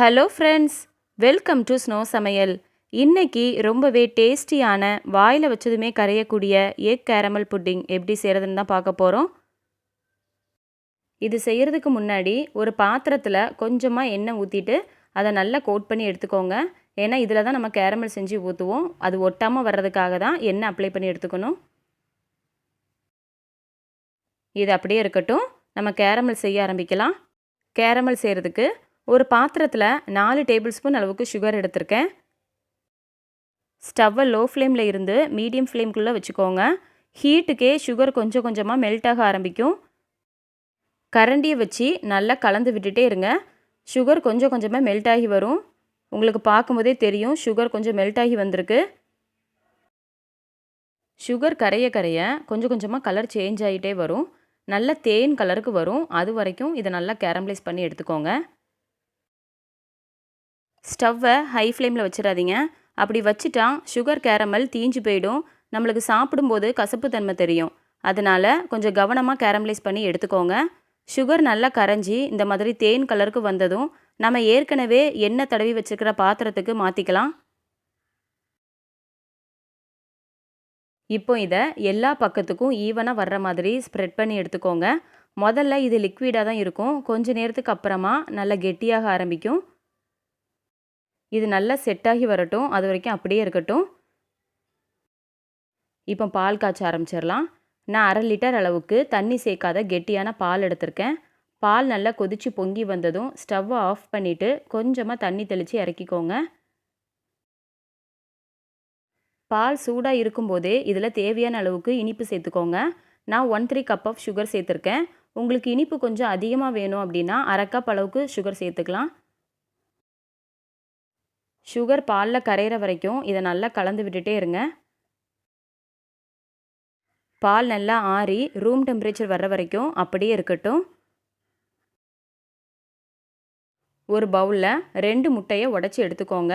Hello friends, welcome to snow சமையல். இன்னைக்கு ரொம்பவே டேஸ்டியான வாயில் வச்சதுமே கரையக்கூடிய எக் கேரமல் புட்டிங் எப்படி செய்கிறதுன்னு தான் பார்க்க போகிறோம். இது செய்கிறதுக்கு முன்னாடி ஒரு பாத்திரத்தில் கொஞ்சமாக எண்ணெய் ஊற்றிட்டு அதை நல்லா கோட் பண்ணி எடுத்துக்கோங்க. ஏன்னா இதில் தான் நம்ம கேரமல் செஞ்சு ஊற்றுவோம். அது ஒட்டாமல் வர்றதுக்காக தான் எண்ணெய் அப்ளை பண்ணி எடுத்துக்கணும். இது அப்படியே இருக்கட்டும். நம்ம கேரமல் செய்ய ஆரம்பிக்கலாம். கேரமல் செய்கிறதுக்கு ஒரு பாத்திரத்தில் 4 டேபிள் ஸ்பூன் அளவுக்கு சுகர் எடுத்திருக்கேன். ஸ்டவ்வை லோ ஃப்ளேமில் இருந்து மீடியம் ஃப்ளேம்குள்ளே வச்சுக்கோங்க. ஹீட்டுக்கே சுகர் கொஞ்சம் கொஞ்சமாக மெல்ட் ஆக ஆரம்பிக்கும். கரண்டியை வச்சு நல்லா கலந்து விட்டுட்டே இருங்க. சுகர் கொஞ்சம் கொஞ்சமாக மெல்ட் ஆகி வரும். உங்களுக்கு பார்க்கும்போதே தெரியும் சுகர் கொஞ்சம் மெல்ட் ஆகி வந்திருக்கு. சுகர் கரைய கரைய கொஞ்சம் கொஞ்சமாக கலர் சேஞ்ச் ஆகிட்டே வரும். நல்ல தேன் கலருக்கு வரும். அது வரைக்கும் இதை நல்லா கேரமலைஸ் பண்ணி எடுத்துக்கோங்க. ஸ்டவ்வை ஹை ஃப்ளேமில் வச்சிடாதீங்க. அப்படி வச்சுட்டா சுகர் கேரமல் தீஞ்சு போயிடும். நம்மளுக்கு சாப்பிடும்போது கசப்பு தன்மை தெரியும். அதனால் கொஞ்சம் கவனமாக கேரமலைஸ் பண்ணி எடுத்துக்கோங்க. சுகர் நல்லா கரைஞ்சி இந்த மாதிரி தேன் கலருக்கு வந்ததும் நம்ம ஏற்கனவே எண்ணெய் தடவி வச்சுருக்கிற பாத்திரத்துக்கு மாற்றிக்கலாம். இப்போ இதை எல்லா பக்கத்துக்கும் ஈவனாக வர்ற மாதிரி ஸ்ப்ரெட் பண்ணி எடுத்துக்கோங்க. முதல்ல இது லிக்விடாக தான் இருக்கும். கொஞ்ச நேரத்துக்கு அப்புறமா நல்லா கெட்டியாக ஆரம்பிக்கும். இது நல்லா செட் ஆகி வரட்டும். அது வரைக்கும் அப்படியே இருக்கட்டும். இப்போ பால் காய்ச்ச ஆரம்பிச்சிடலாம். நான் 1/2 லிட்டர் அளவுக்கு தண்ணி சேர்க்காத கெட்டியான பால் எடுத்திருக்கேன். பால் நல்லா கொதித்து பொங்கி வந்ததும் ஸ்டவ்வை ஆஃப் பண்ணிவிட்டு கொஞ்சமாக தண்ணி தெளித்து இறக்கிக்கோங்க. பால் சூடாக இருக்கும்போதே இதில் தேவையான அளவுக்கு இனிப்பு சேர்த்துக்கோங்க. நான் 1/3 கப் ஆஃப் சுகர் சேர்த்துருக்கேன். உங்களுக்கு இனிப்பு கொஞ்சம் அதிகமாக வேணும் அப்படின்னா 1/2 கப் அளவுக்கு சுகர் சேர்த்துக்கலாம். சுகர் பாலில் கரையிற வரைக்கும் இதை நல்லா கலந்து விட்டுட்டே இருங்க. பால் நல்லா ஆறி ரூம் டெம்பரேச்சர் வர்ற வரைக்கும் அப்படியே இருக்கட்டும். ஒரு பவுலில் 2 முட்டையை உடச்சி எடுத்துக்கோங்க.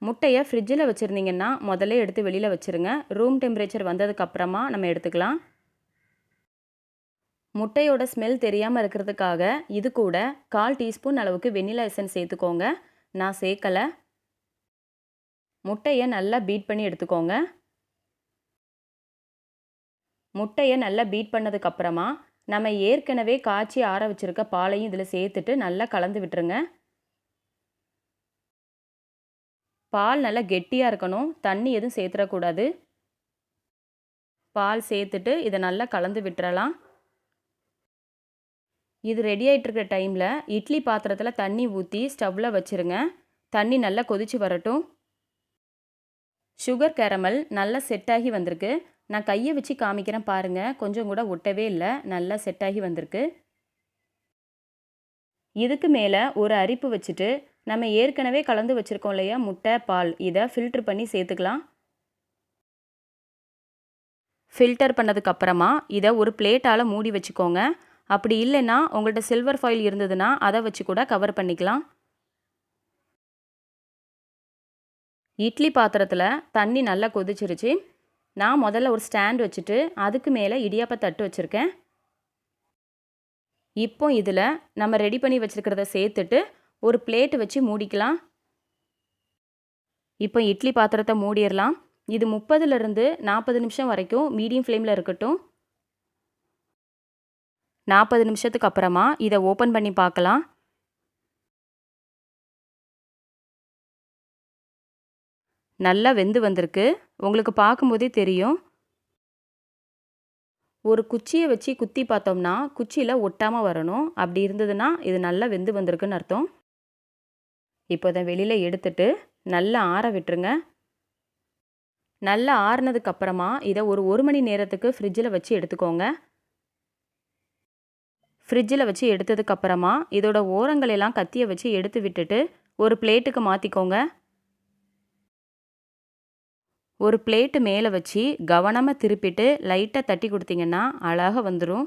முட்டையை ஃப்ரிட்ஜில் வச்சுருந்தீங்கன்னா முதல்ல எடுத்து வெளியில் வச்சுருங்க. ரூம் டெம்பரேச்சர் வந்ததுக்கப்புறமா நம்ம எடுத்துக்கலாம். முட்டையோட ஸ்மெல் தெரியாமல் இருக்கிறதுக்காக இது கூட 1/4 டீஸ்பூன் அளவுக்கு வெண்ணிலா எசன்ஸ் சேர்த்துக்கோங்க. நான் சேர்க்கலை. முட்டையை நல்லா பீட் பண்ணி எடுத்துக்கோங்க. முட்டையை நல்லா பீட் பண்ணதுக்கப்புறமா நம்ம ஏற்கனவே காய்ச்சி ஆற வச்சுருக்க பாலையும் இதில் சேர்த்துட்டு நல்லா கலந்து விட்டுருங்க. பால் நல்லா கெட்டியாக இருக்கணும். தண்ணி எதுவும் சேர்த்துடக்கூடாது. பால் சேர்த்துட்டு இதை நல்லா கலந்து விட்டுறலாம். இது ரெடி ஆகிட்டு இருக்கிற டைமில் இட்லி பாத்திரத்தில் தண்ணி ஊற்றி ஸ்டவ்வில் வச்சுருங்க. தண்ணி நல்லா கொதித்து வரட்டும். சுகர் கேரமல் நல்லா செட் ஆகி வந்திருக்கு. நான் கையை வச்சு காமிக்கிறேன் பாருங்கள். கொஞ்சம் கூட ஒட்டவே இல்லை. நல்லா செட் ஆகி வந்திருக்கு. இதுக்கு மேலே ஒரு அரிப்பு வச்சுட்டு நம்ம ஏற்கனவே கலந்து வச்சுருக்கோம் இல்லையா முட்டை பால், இதை ஃபில்ட்ரு பண்ணி சேர்த்துக்கலாம். ஃபில்டர் பண்ணதுக்கப்புறமா இதை ஒரு பிளேட்டால் மூடி வச்சுக்கோங்க. அப்படி இல்லைன்னா உங்கள்கிட்ட சில்வர் ஃபாயில் இருந்ததுன்னா அதை வச்சு கூட கவர் பண்ணிக்கலாம். இட்லி பாத்திரத்தில் தண்ணி நல்லா கொதிச்சிருச்சு. நான் முதல்ல ஒரு ஸ்டாண்ட் வச்சுட்டு அதுக்கு மேலே இடியாப்ப தட்டு வச்சுருக்கேன். இப்போ இதில் நம்ம ரெடி பண்ணி வச்சுருக்கிறத சேர்த்துட்டு ஒரு பிளேட்டு வச்சு மூடிக்கலாம். இப்போ இட்லி பாத்திரத்தை மூடிடலாம். இது 30லிருந்து 40 நிமிஷம் வரைக்கும் மீடியம் ஃப்ளேமில் இருக்கட்டும். 40 நிமிஷத்துக்கு அப்புறமா இதை ஓப்பன் பண்ணி பார்க்கலாம். நல்லா வெந்து வந்திருக்கு. உங்களுக்கு பார்க்கும்போதே தெரியும். ஒரு குச்சியை வச்சு குத்தி பார்த்தோம்னா குச்சியில் ஒட்டாமல் வரணும். அப்படி இருந்ததுன்னா இது நல்லா வெந்து வந்திருக்குன்னு அர்த்தம். இப்போ அதை வெளியில் எடுத்துட்டு நல்லா ஆற விட்டுருங்க. நல்லா ஆறுனதுக்கப்புறமா இதை ஒரு 1 மணி நேரத்துக்கு ஃப்ரிட்ஜில் வச்சு எடுத்துக்கோங்க. ஃப்ரிட்ஜில் வச்சு எடுத்ததுக்கப்புறமா இதோட ஓரங்களெல்லாம் கத்தியை வச்சு எடுத்து விட்டுட்டு ஒரு பிளேட்டுக்கு மாற்றிக்கோங்க. ஒரு பிளேட்டு மேலே வச்சு கவனமாக திருப்பிட்டு லைட்டாக தட்டி கொடுத்தீங்கன்னா அழகாக வந்துடும்.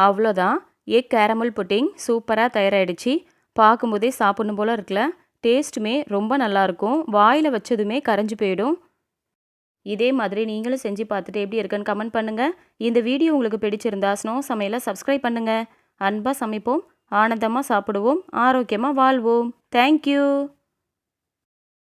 அவ்வளோதான். எக் கேரமல் புட்டிங் சூப்பராக தயாராகிடுச்சு. பார்க்கும்போதே சாப்பிடணும் போல் இருக்குல்ல. டேஸ்ட்டுமே ரொம்ப நல்லாயிருக்கும். வாயில் வச்சதுமே கரைஞ்சி போயிடும். இதே மாதிரி நீங்களும் செஞ்சு பார்த்துட்டு எப்படி இருக்குன்னு கமெண்ட் பண்ணுங்கள். இந்த வீடியோ உங்களுக்கு பிடிச்சிருந்தா ஸ்னோ சமையலை சப்ஸ்கிரைப் பண்ணுங்கள். அன்பாக சமைப்போம், ஆனந்தமாக சாப்பிடுவோம், ஆரோக்கியமாக வாழ்வோம். தேங்க்யூ.